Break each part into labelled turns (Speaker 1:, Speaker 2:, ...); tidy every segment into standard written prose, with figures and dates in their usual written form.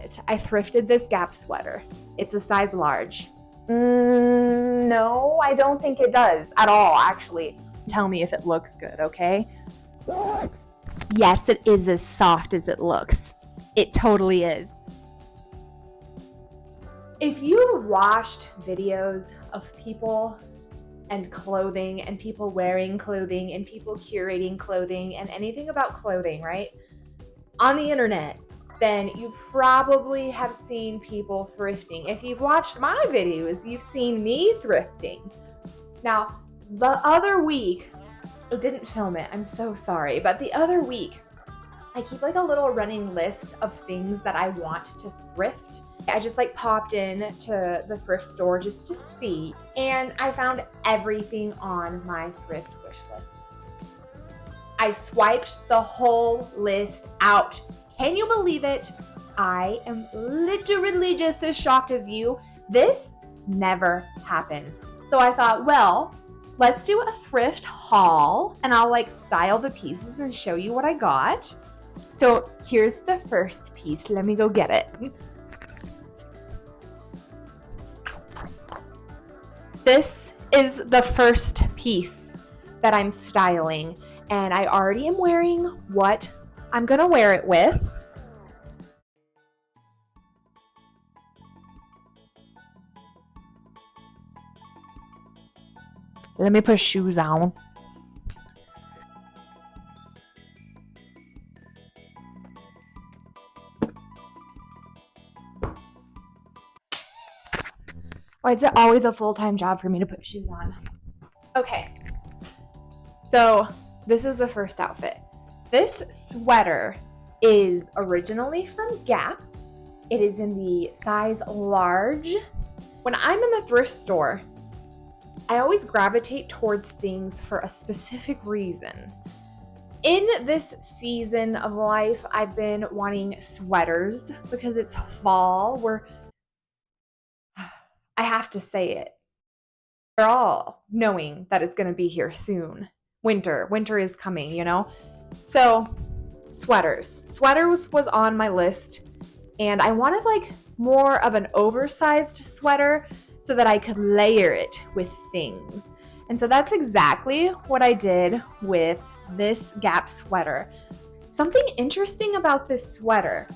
Speaker 1: it. I thrifted this Gap sweater. It's a size large. No, I don't think it does at all, actually. Tell me if it looks good, okay? Yes, it is as soft as it looks. It totally is. If you watched videos of people and clothing and people wearing clothing and people curating clothing and anything about clothing, right, on the internet, then you probably have seen people thrifting. If you've watched my videos, you've seen me thrifting. Now, the other week, I didn't film it, I'm so sorry, but the other week, I keep like a little running list of things that I want to thrift. I just like popped in to the thrift store just to see, and I found everything on my thrift wish list. I swiped the whole list out. Can you believe it? I am literally just as shocked as you. This never happens. So I thought, well, let's do a thrift haul and I'll like style the pieces and show you what I got. So here's the first piece. Let me go get it. This is the first piece that I'm styling, and I already am wearing what I'm gonna wear it with. Let me put shoes on. Why is it always a full-time job for me to put shoes on? Okay, so this is the first outfit. This sweater is originally from Gap. It is in the size large. When I'm in the thrift store, I always gravitate towards things for a specific reason. In this season of life, I've been wanting sweaters because it's fall. I have to say it. We're all knowing that it's going to be here soon. Winter is coming, you know? So, sweaters. Sweaters was on my list, and I wanted like more of an oversized sweater so that I could layer it with things. And so that's exactly what I did with this Gap sweater. Something interesting about this sweater.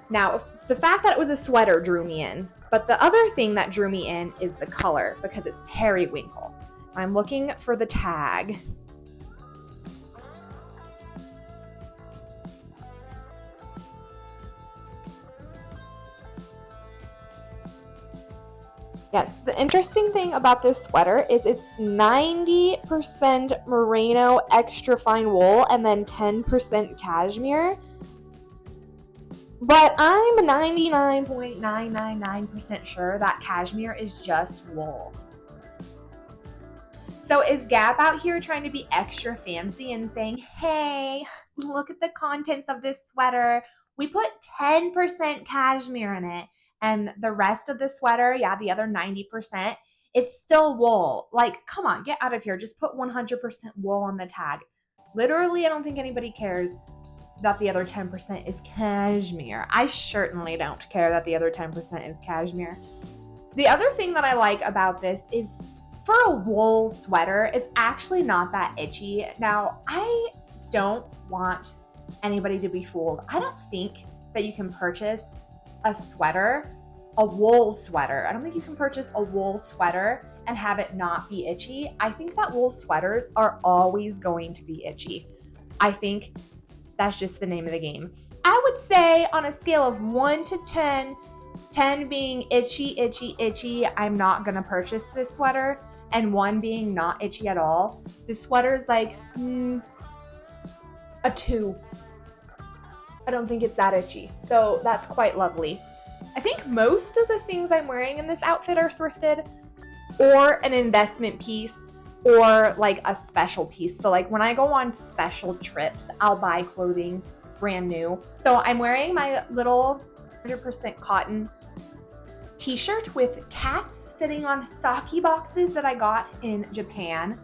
Speaker 1: Now, the fact that it was a sweater drew me in, but the other thing that drew me in is the color because it's periwinkle. I'm looking for the tag. Yes, the interesting thing about this sweater is it's 90% merino extra fine wool and then 10% cashmere. But I'm 99.999% sure that cashmere is just wool. So is Gap out here trying to be extra fancy and saying, hey, look at the contents of this sweater. We put 10% cashmere in it. And the rest of the sweater, yeah, the other 90%, it's still wool. Like, come on, get out of here. Just put 100% wool on the tag. Literally, I don't think anybody cares that the other 10% is cashmere. I certainly don't care that the other 10% is cashmere. The other thing that I like about this is for a wool sweater, it's actually not that itchy. Now, I don't want anybody to be fooled. I don't think that you can purchase a wool sweater. I don't think you can purchase a wool sweater and have it not be itchy. I think that wool sweaters are always going to be itchy. I think that's just the name of the game. I would say on a scale of 1 to 10, 10 being itchy, itchy, itchy, I'm not gonna purchase this sweater, and 1 being not itchy at all. This sweater is like a 2. I don't think it's that itchy, so that's quite lovely. I think most of the things I'm wearing in this outfit are thrifted or an investment piece or like a special piece. So like when I go on special trips, I'll buy clothing brand new. So I'm wearing my little 100% cotton t-shirt with cats sitting on sake boxes that I got in Japan.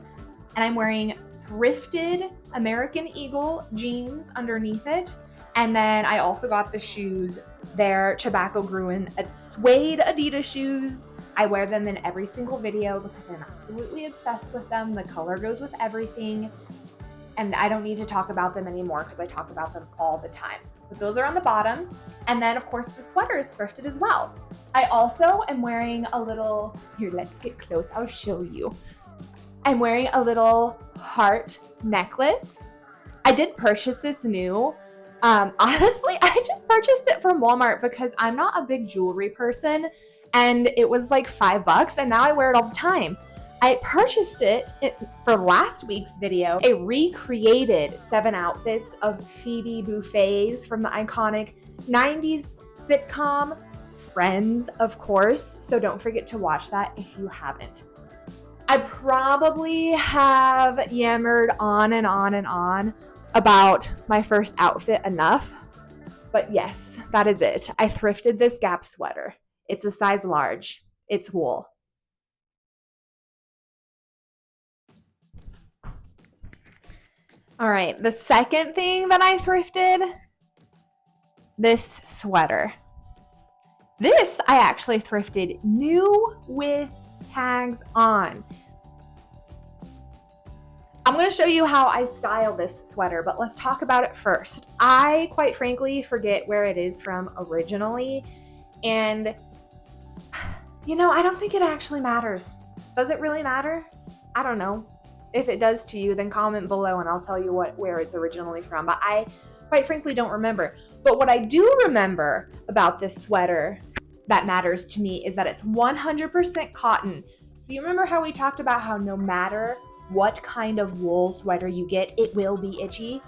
Speaker 1: And I'm wearing thrifted American Eagle jeans underneath it. And then I also got the shoes. They're tobacco gruen suede Adidas shoes. I wear them in every single video because I'm absolutely obsessed with them. The color goes with everything. And I don't need to talk about them anymore because I talk about them all the time. But those are on the bottom. And then, of course, the sweater is thrifted as well. I also am wearing a little, here, let's get close, I'll show you. I'm wearing a little heart necklace. I did purchase this new. Honestly, I just purchased it from Walmart because I'm not a big jewelry person, and it was like $5, and now I wear it all the time. I purchased it for last week's video. I recreated 7 outfits of Phoebe Buffay's from the iconic 90s sitcom Friends, of course, so don't forget to watch that if you haven't. I probably have yammered on and on and on about my first outfit enough, but yes, that is it. I thrifted this Gap sweater. It's a size large. It's wool. All right, the second thing that I thrifted, this sweater. This I actually thrifted new with tags on. I'm going to show you how I style this sweater, but let's talk about it first. I, quite frankly, forget where it is from originally, and you know, I don't think it actually matters. Does it really matter? I don't know. If it does to you, then comment below and I'll tell you where it's originally from, but I, quite frankly, don't remember. But what I do remember about this sweater that matters to me is that it's 100% cotton. So you remember how we talked about how no matter what kind of wool sweater you get, it will be itchy?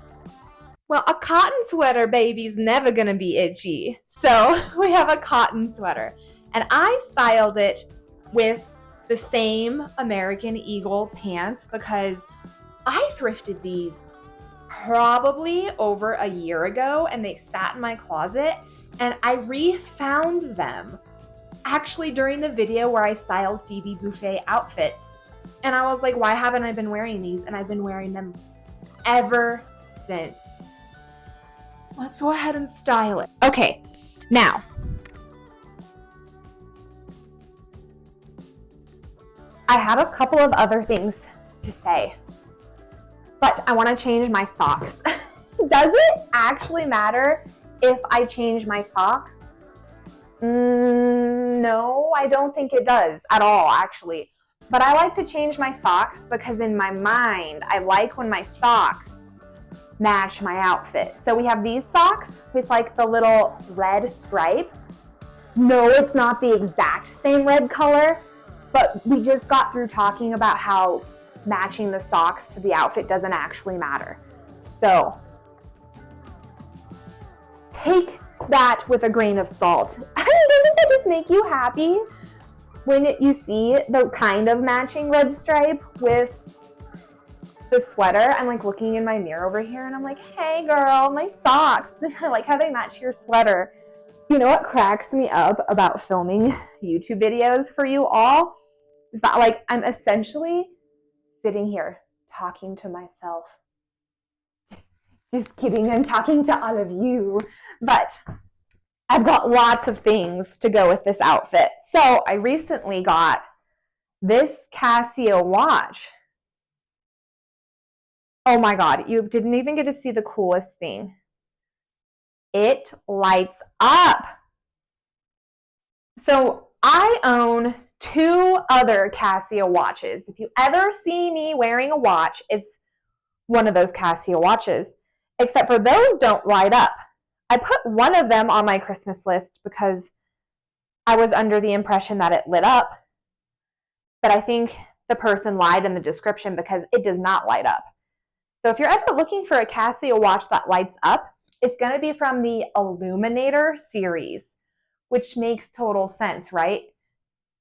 Speaker 1: Well, a cotton sweater, baby's never gonna be itchy. So we have a cotton sweater. And I styled it with the same American Eagle pants because I thrifted these probably over a year ago and they sat in my closet, and I refound them actually during the video where I styled Phoebe Buffay outfits. And I was like, why haven't I been wearing these? And I've been wearing them ever since. Let's go ahead and style it. Okay, now, I have a couple of other things to say, but I want to change my socks. Does it actually matter if I change my socks? No, I don't think it does at all, actually. But I like to change my socks because in my mind, I like when my socks match my outfit. So we have these socks with like the little red stripe. No, it's not the exact same red color, but we just got through talking about how matching the socks to the outfit doesn't actually matter. So take that with a grain of salt. Doesn't that just make you happy when you see the kind of matching red stripe with the sweater? I'm like looking in my mirror over here and I'm like, hey girl, my socks. I like how they match your sweater. You know what cracks me up about filming YouTube videos for you all is that like I'm essentially sitting here talking to myself. Just kidding, I'm talking to all of you. But I've got lots of things to go with this outfit. So I recently got this Casio watch. Oh my God, you didn't even get to see the coolest thing. It lights up. So I own 2 other Casio watches. If you ever see me wearing a watch, it's one of those Casio watches, except for those don't light up. I put one of them on my Christmas list because I was under the impression that it lit up, but I think the person lied in the description because it does not light up. So if you're ever looking for a Casio watch that lights up, it's going to be from the Illuminator series, which makes total sense, right?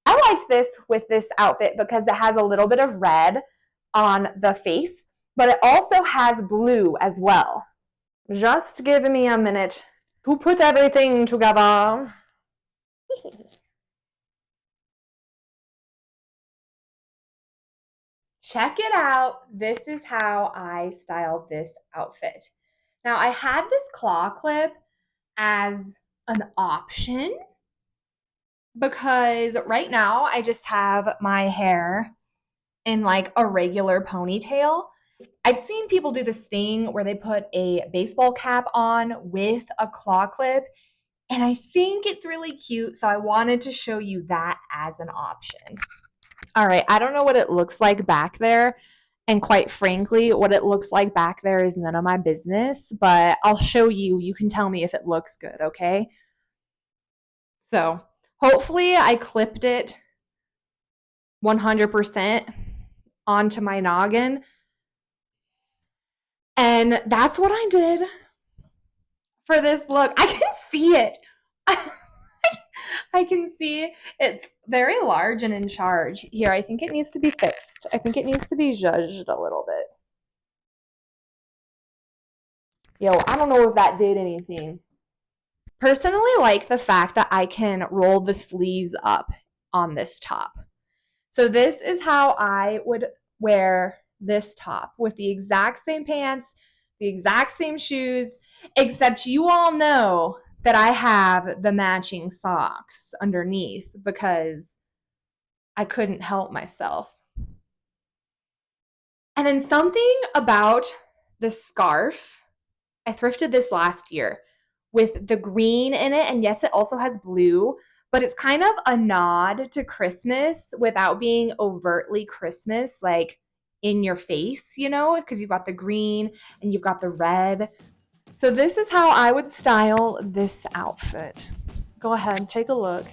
Speaker 1: I liked this with this outfit because it has a little bit of red on the face, but it also has blue as well. Just give me a minute to put everything together. Check it out. This is how I styled this outfit. Now I had this claw clip as an option because right now I just have my hair in like a regular ponytail. I've seen people do this thing where they put a baseball cap on with a claw clip, and I think it's really cute, so I wanted to show you that as an option. All right, I don't know what it looks like back there, and quite frankly, what it looks like back there is none of my business, but I'll show you. You can tell me if it looks good, okay? So hopefully I clipped it 100% onto my noggin. And that's what I did for this look. I can see it. I can see it's very large and in charge. Here, I think it needs to be fixed. I think it needs to be zhuzhed a little bit. Yo, I don't know if that did anything. Personally, like the fact that I can roll the sleeves up on this top. So this is how I would wear this top with the exact same pants, the exact same shoes, except you all know that I have the matching socks underneath because I couldn't help myself. And then something about the scarf, I thrifted this last year with the green in it, and yes, it also has blue, but it's kind of a nod to Christmas without being overtly Christmas, like in your face, you know, because you've got the green and you've got the red. So this is how I would style this outfit. Go ahead and take a look.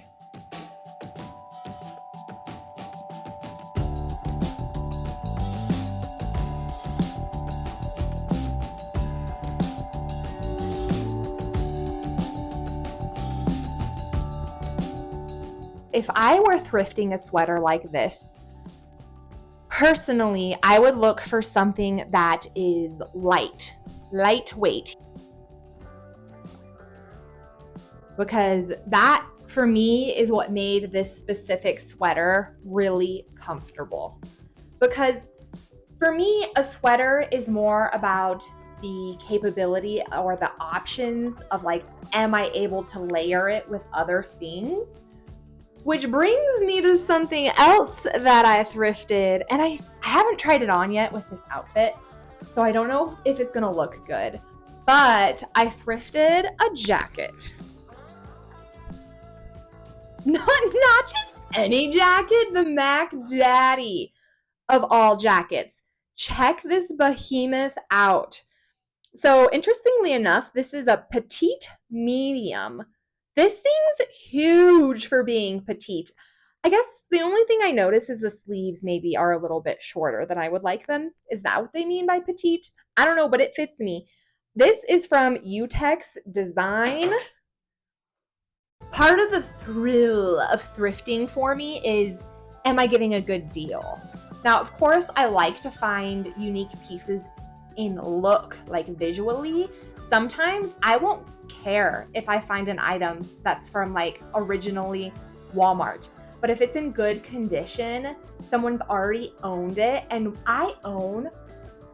Speaker 1: If I were thrifting a sweater like this, personally, I would look for something that is lightweight. Because that, for me, is what made this specific sweater really comfortable. Because for me, a sweater is more about the capability or the options of like, am I able to layer it with other things? Which brings me to something else that I thrifted, and I haven't tried it on yet with this outfit, so I don't know if it's gonna look good, but I thrifted a jacket. Not just any jacket, the Mac Daddy of all jackets. Check this behemoth out. So interestingly enough, this is a petite medium. This thing's huge for being petite. I guess the only thing I notice is the sleeves maybe are a little bit shorter than I would like them. Is that what they mean by petite? I don't know, but it fits me. This is from Utex Design. Part of the thrill of thrifting for me is, am I getting a good deal? Now, of course, I like to find unique pieces in look, like visually. Sometimes I won't care if I find an item that's from like originally Walmart, but if it's in good condition, someone's already owned it. And I own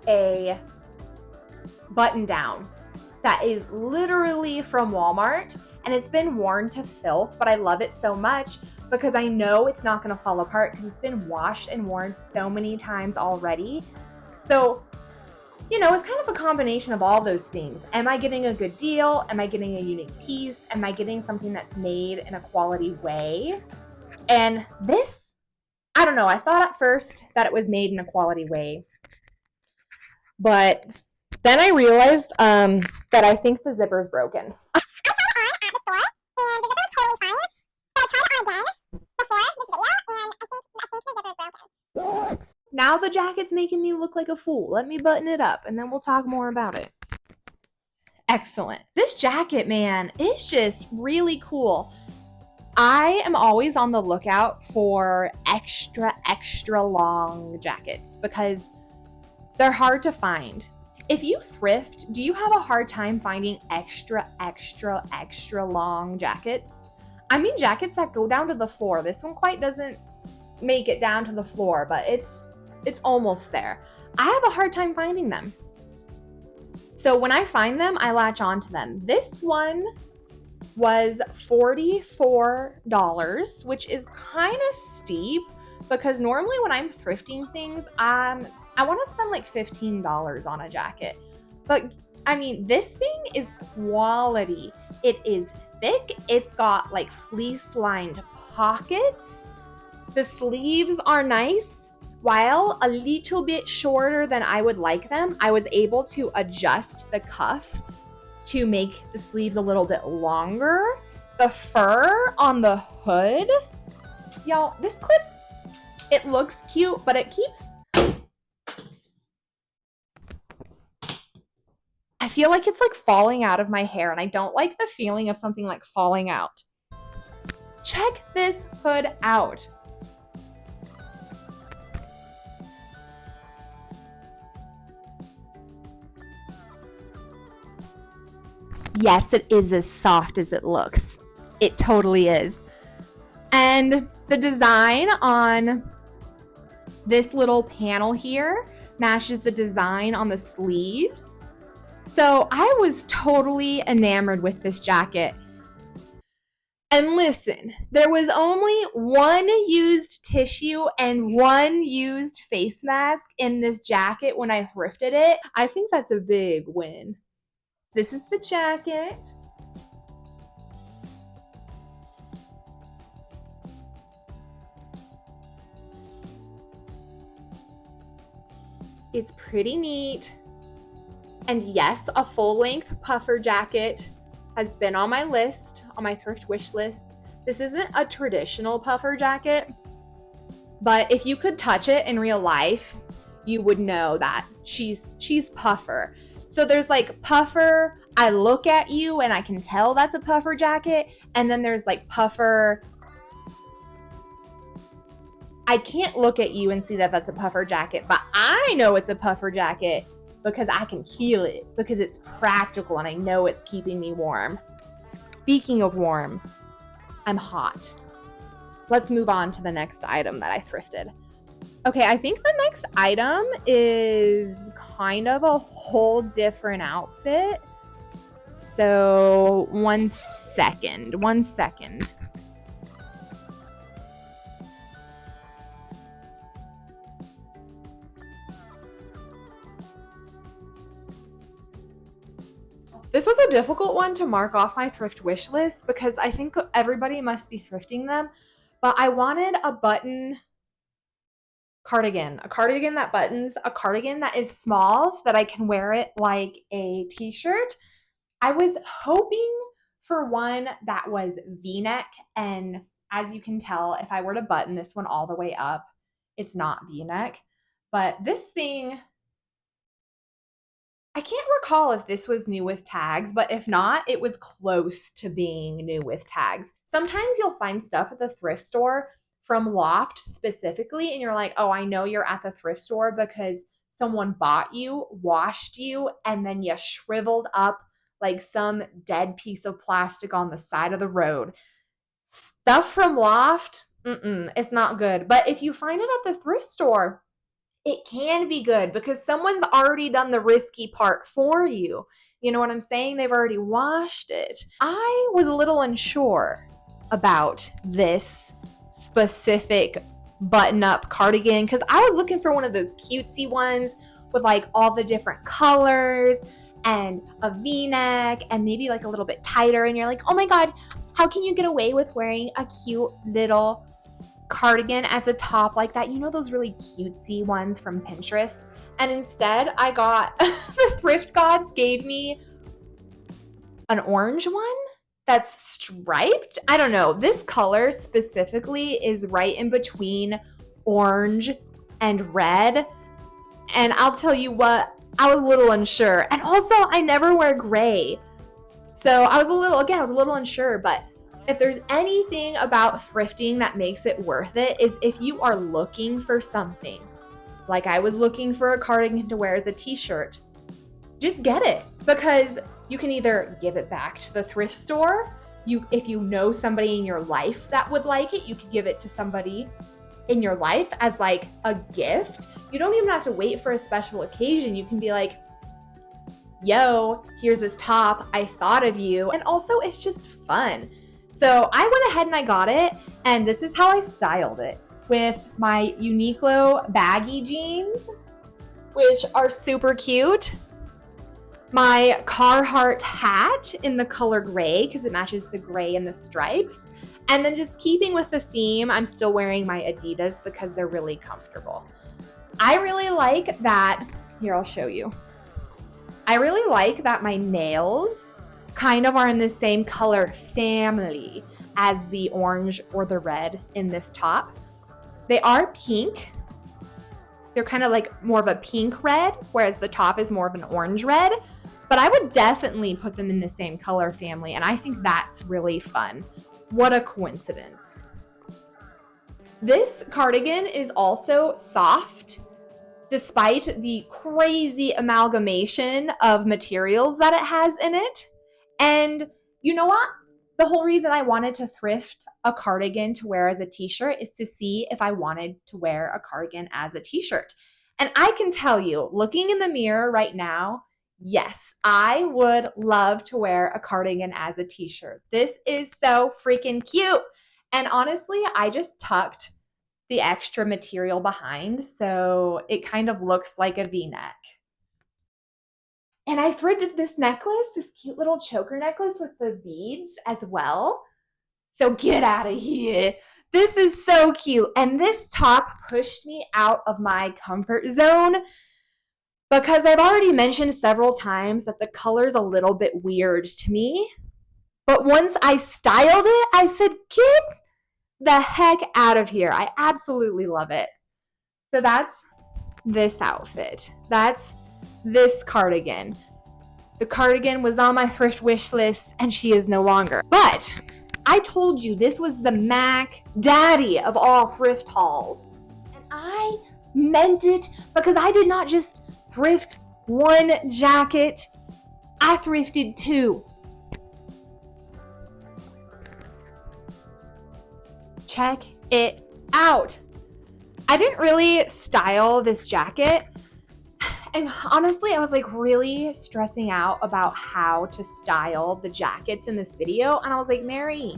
Speaker 1: a button down that is literally from Walmart, and it's been worn to filth, but I love it so much because I know it's not going to fall apart because it's been washed and worn so many times already. So you know, it's kind of a combination of all those things. Am I getting a good deal? Am I getting a unique piece? Am I getting something that's made in a quality way? And this, I don't know, I thought at first that it was made in a quality way. But then I realized that I think the zipper's broken. I tried it on at the store, and the zipper was totally fine. But I tried it on again before this video, and I think the zipper's broken. Now the jacket's making me look like a fool. Let me button it up, and then we'll talk more about it. Excellent. This jacket, man, is just really cool. I am always on the lookout for extra long jackets because they're hard to find. If you thrift, do you have a hard time finding extra long jackets? I mean jackets that go down to the floor. This one quite doesn't make it down to the floor, but it's almost there. I have a hard time finding them. So when I find them, I latch onto them. This one was $44, which is kind of steep because normally when I'm thrifting things, I want to spend like $15 on a jacket. But I mean, this thing is quality. It is thick. It's got like fleece lined pockets. The sleeves are nice. While a little bit shorter than I would like them, I was able to adjust the cuff to make the sleeves a little bit longer. The fur on the hood, y'all, this clip, it looks cute, but it keeps, I feel like it's like falling out of my hair, and I don't like the feeling of something like falling out. Check this hood out. Yes, it is as soft as it looks. It totally is. And the design on this little panel here matches the design on the sleeves. So I was totally enamored with this jacket. And listen, there was only one used tissue and one used face mask in this jacket when I thrifted it. I think that's a big win. This is the jacket. It's pretty neat. And yes, a full-length puffer jacket has been on my list, on my thrift wish list. This isn't a traditional puffer jacket, but if you could touch it in real life, you would know that she's puffer. So there's like puffer, I look at you and I can tell that's a puffer jacket. And then there's like puffer, I can't look at you and see that that's a puffer jacket, but I know it's a puffer jacket because I can feel it, because it's practical and I know it's keeping me warm. Speaking of warm, I'm hot. Let's move on to the next item that I thrifted. Okay, I think the next item is kind of a whole different outfit. So one second. This was a difficult one to mark off my thrift wish list because I think everybody must be thrifting them, but I wanted a button cardigan, a cardigan that buttons, a cardigan that is small so that I can wear it like a t-shirt. I was hoping for one that was V-neck, and as you can tell, if I were to button this one all the way up, it's not V-neck. But this thing, I can't recall if this was new with tags, but if not, it was close to being new with tags. Sometimes you'll find stuff at the thrift store from Loft specifically, and you're like, oh, I know you're at the thrift store because someone bought you, washed you, and then you shriveled up like some dead piece of plastic on the side of the road. Stuff from Loft, it's not good. But if you find it at the thrift store, it can be good because someone's already done the risky part for you. You know what I'm saying? They've already washed it. I was a little unsure about this specific button-up cardigan because I was looking for one of those cutesy ones with like all the different colors and a V-neck and maybe like a little bit tighter, and you're like, oh my god, how can you get away with wearing a cute little cardigan as a top like that? You know, those really cutesy ones from Pinterest. And instead I got the Thrift Gods gave me an orange one that's striped. I don't know, this color specifically is right in between orange and red, and I'll tell you what, I was a little unsure. And also I never wear gray, so I was a little unsure. But if there's anything about thrifting that makes it worth it, is if you are looking for something, like I was looking for a cardigan to wear as a t-shirt, just get it, because you can either give it back to the thrift store. If you know somebody in your life that would like it, you could give it to somebody in your life as like a gift. You don't even have to wait for a special occasion. You can be like, yo, here's this top, I thought of you, and also it's just fun. So I went ahead and I got it, and this is how I styled it with my Uniqlo baggy jeans, which are super cute. My Carhartt hat in the color gray because it matches the gray and the stripes. And then just keeping with the theme, I'm still wearing my Adidas because they're really comfortable. I really like that. Here, I'll show you. I really like that my nails kind of are in the same color family as the orange or the red in this top. They are pink. They're kind of like more of a pink red, whereas the top is more of an orange red. But I would definitely put them in the same color family, and I think that's really fun. What a coincidence. This cardigan is also soft, despite the crazy amalgamation of materials that it has in it. And you know what? The whole reason I wanted to thrift a cardigan to wear as a t-shirt is to see if I wanted to wear a cardigan as a t-shirt. And I can tell you, looking in the mirror right now, yes, I would love to wear a cardigan as a t-shirt. This is so freaking cute. And honestly, I just tucked the extra material behind, so it kind of looks like a V-neck. And I thrifted this necklace, this cute little choker necklace with the beads as well. So get out of here. This is so cute. And this top pushed me out of my comfort zone because I've already mentioned several times that the color's a little bit weird to me. But once I styled it, I said, get the heck out of here. I absolutely love it. So that's this outfit. That's this cardigan. The cardigan was on my thrift wish list and she is no longer. But I told you this was the Mac daddy of all thrift hauls. And I meant it because I did not just thrift one jacket, I thrifted two. Check it out. I didn't really style this jacket. And honestly, I was like really stressing out about how to style the jackets in this video. And I was like, Mary,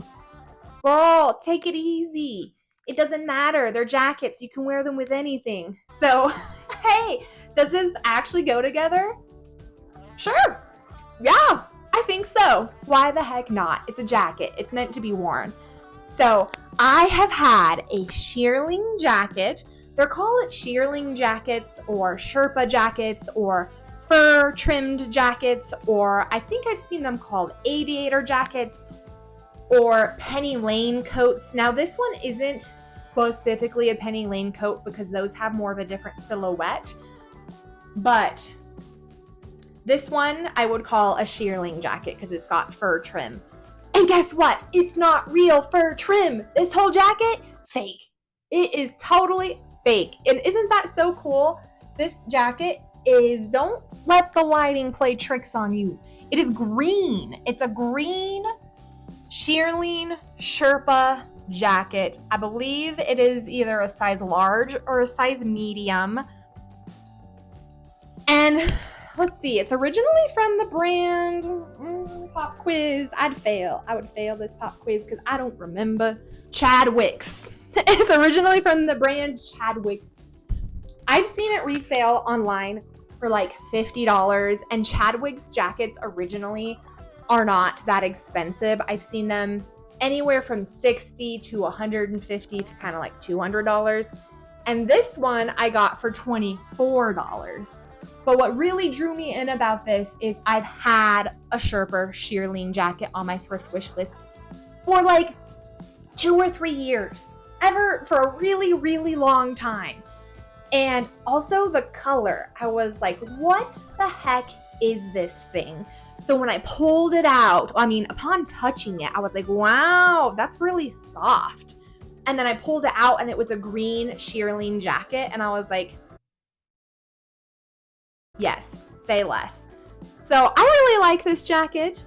Speaker 1: girl, take it easy. It doesn't matter. They're jackets. You can wear them with anything. So, hey, does this actually go together? Sure. Yeah, I think so. Why the heck not? It's a jacket. It's meant to be worn. So I have had a shearling jacket. They're called shearling jackets or Sherpa jackets or fur trimmed jackets, or I think I've seen them called aviator jackets or penny lane coats. Now this one isn't specifically a penny lane coat because those have more of a different silhouette, but this one I would call a shearling jacket because it's got fur trim. And guess what? It's not real fur trim. This whole jacket, fake. It is totally fake. And isn't that so cool? This jacket is, don't let the lighting play tricks on you. It is green. It's a green shearling Sherpa jacket. I believe it is either a size large or a size medium. And let's see, it's originally from the brand Pop Quiz. I would fail this Pop Quiz because I don't remember. Chadwick's. It's originally from the brand Chadwick's. I've seen it resale online for like $50, and Chadwick's jackets originally are not that expensive. I've seen them anywhere from $60 to $150 to kind of like $200. And this one I got for $24. But what really drew me in about this is I've had a Sherpa shearling jacket on my thrift wish list for like 2 or 3 years. Ever for a really, really long time. And also the color. I was like, what the heck is this thing? So when I pulled it out, upon touching it, I was like, wow, that's really soft. And then I pulled it out and it was a green shearling jacket. And I was like, yes, say less. So I really like this jacket.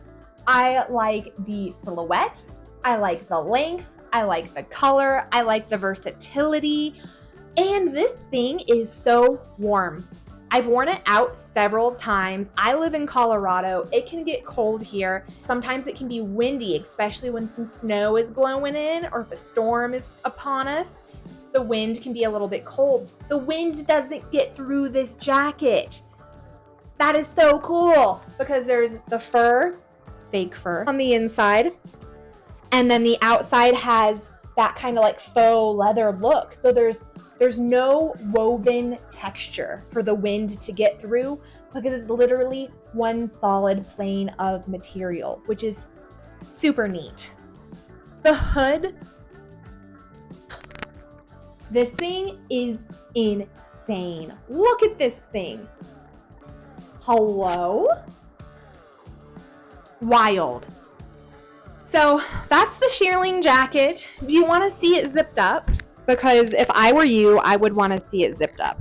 Speaker 1: I like the silhouette. I like the length. I like the color. I like the versatility. And this thing is so warm. I've worn it out several times. I live in Colorado. It can get cold here. Sometimes it can be windy, especially when some snow is blowing in or if a storm is upon us. The wind can be a little bit cold. The wind doesn't get through this jacket. That is so cool because there's the fur, fake fur, on the inside. And then the outside has that kind of like faux leather look. So there's no woven texture for the wind to get through because it's literally one solid plane of material, which is super neat. The hood, this thing is insane. Look at this thing. Hello? Wild. So that's the Shearling jacket. Do you want to see it zipped up? Because if I were you, I would want to see it zipped up.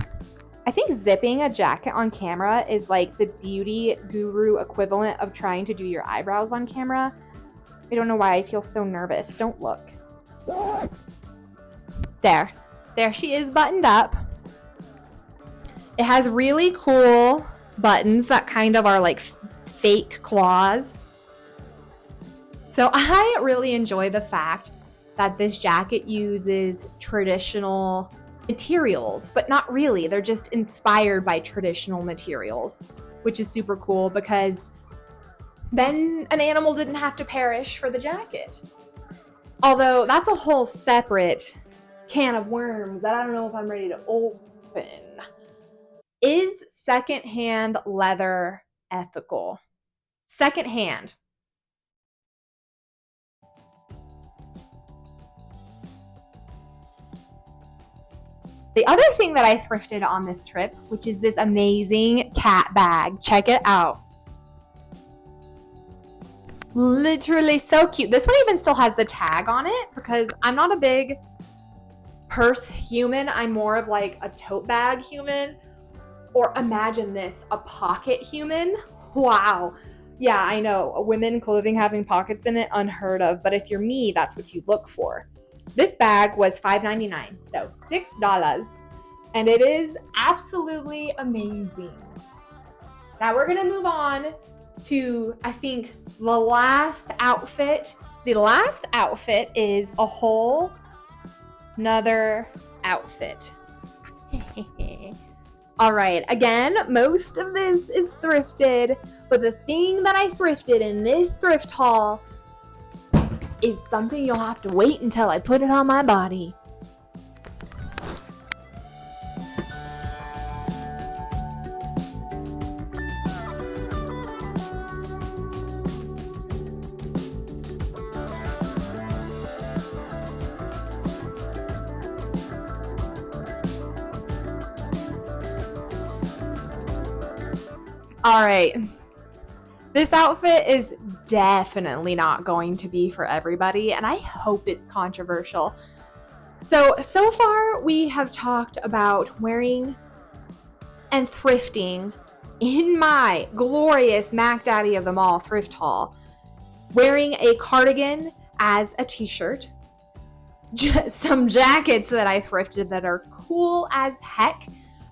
Speaker 1: I think zipping a jacket on camera is like the beauty guru equivalent of trying to do your eyebrows on camera. I don't know why I feel so nervous. Don't look. There she is buttoned up. It has really cool buttons that kind of are like fake claws. So I really enjoy the fact that this jacket uses traditional materials, but not really. They're just inspired by traditional materials, which is super cool because then an animal didn't have to perish for the jacket. Although that's a whole separate can of worms that I don't know if I'm ready to open. Is secondhand leather ethical? Secondhand. The other thing that I thrifted on this trip, which is this amazing cat bag. Check it out. Literally so cute. This one even still has the tag on it because I'm not a big purse human. I'm more of like a tote bag human. Or imagine this, a pocket human. Wow. Yeah, I know. Women clothing having pockets in it, unheard of. But if you're me, that's what you look for. This bag was $5.99, so $6. And it is absolutely amazing. Now we're going to move on to, I think, the last outfit. The last outfit is a whole nother outfit. All right, again, most of this is thrifted, but the thing that I thrifted in this thrift haul is something you'll have to wait until I put it on my body. All right, this outfit is definitely not going to be for everybody, and I hope it's controversial. So far we have talked about wearing and thrifting in my glorious Mac Daddy of them all thrift haul, wearing a cardigan as a t-shirt, some jackets that I thrifted that are cool as heck,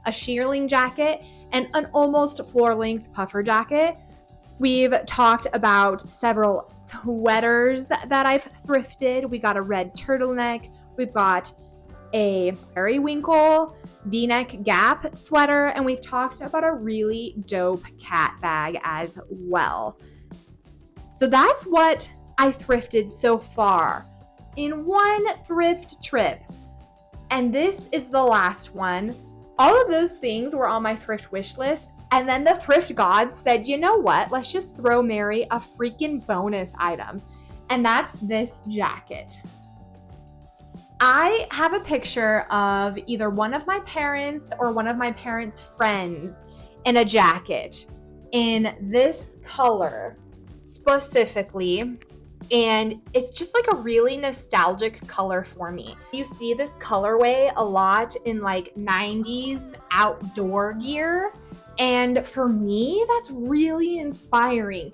Speaker 1: a shearling jacket, and an almost floor-length puffer jacket. We've talked about several sweaters that I've thrifted. We got a red turtleneck. We've got a periwinkle V-neck Gap sweater, and we've talked about a really dope cat bag as well. So that's what I thrifted so far in one thrift trip. And this is the last one. All of those things were on my thrift wish list. And then the Thrift Gods said, you know what? Let's just throw Mary a freaking bonus item. And that's this jacket. I have a picture of either one of my parents or one of my parents' friends in a jacket in this color specifically. And it's just like a really nostalgic color for me. You see this colorway a lot in like 90s outdoor gear. And for me, that's really inspiring.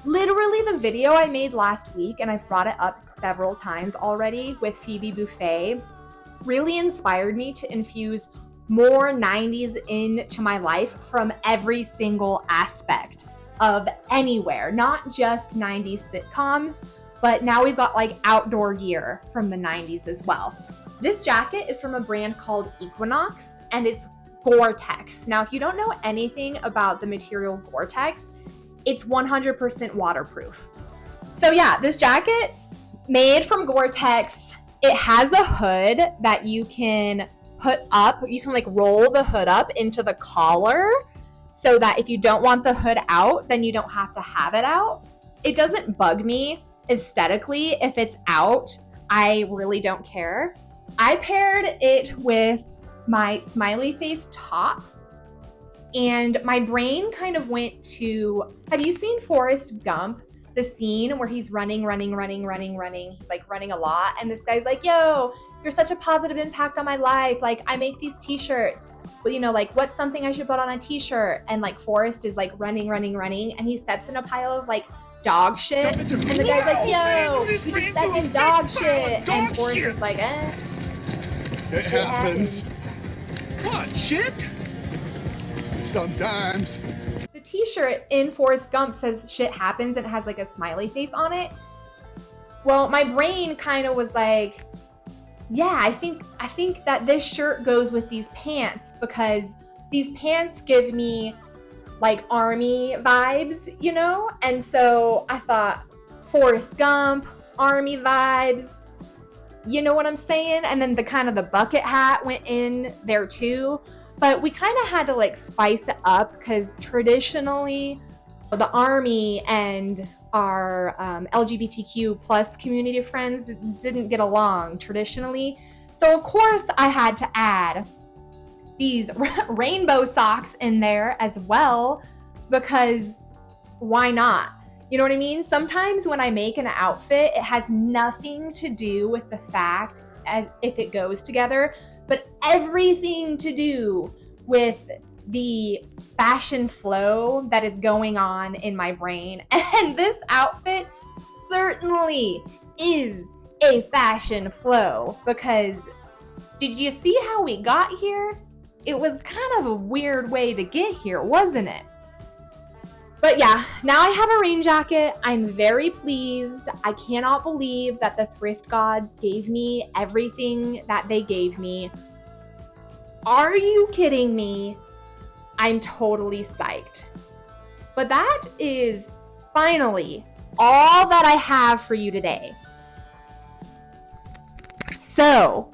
Speaker 1: Literally the video I made last week, and I've brought it up several times already with Phoebe Buffet, really inspired me to infuse more 90s into my life from every single aspect of anywhere, not just 90s sitcoms, but now we've got like outdoor gear from the 90s as well. This jacket is from a brand called Equinox, and it's Gortex. Now, if you don't know anything about the material Gortex, it's 100% waterproof. So yeah, this jacket made from Gortex, it has a hood that you can put up. You can like roll the hood up into the collar so that if you don't want the hood out, then you don't have to have it out. It doesn't bug me aesthetically if it's out. I really don't care. I paired it with my smiley face top, and my brain kind of went to, have you seen Forrest Gump? The scene where he's running. He's like running a lot. And this guy's like, yo, you're such a positive impact on my life. Like, I make these t-shirts. But you know, like, what's something I should put on a t-shirt? And like Forrest is like running. And he steps in a pile of like dog shit. And the guy's like, yo, you just stepped in dog shit. And Forrest is like,
Speaker 2: It happens.
Speaker 3: What, shit?
Speaker 2: Sometimes.
Speaker 1: The t-shirt in Forrest Gump says shit happens and it has like a smiley face on it. Well, my brain kind of was like, yeah, I think that this shirt goes with these pants, because these pants give me like army vibes, you know? And so I thought Forrest Gump, army vibes, you know what I'm saying? And then the kind of the bucket hat went in there too. But we kind of had to like spice it up, because traditionally the army and our LGBTQ plus community of friends didn't get along traditionally. So of course I had to add these rainbow socks in there as well, because why not? You know what I mean? Sometimes when I make an outfit, it has nothing to do with the fact as if it goes together, but everything to do with the fashion flow that is going on in my brain. And this outfit certainly is a fashion flow, because did you see how we got here? It was kind of a weird way to get here, wasn't it? But yeah, now I have a rain jacket. I'm very pleased. I cannot believe that the Thrift Gods gave me everything that they gave me. Are you kidding me? I'm totally psyched. But that is finally all that I have for you today. So,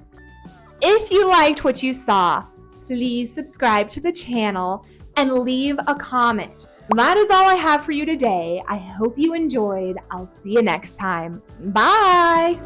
Speaker 1: if you liked what you saw, please subscribe to the channel and leave a comment. That is all I have for you today. I hope you enjoyed. I'll see you next time. Bye!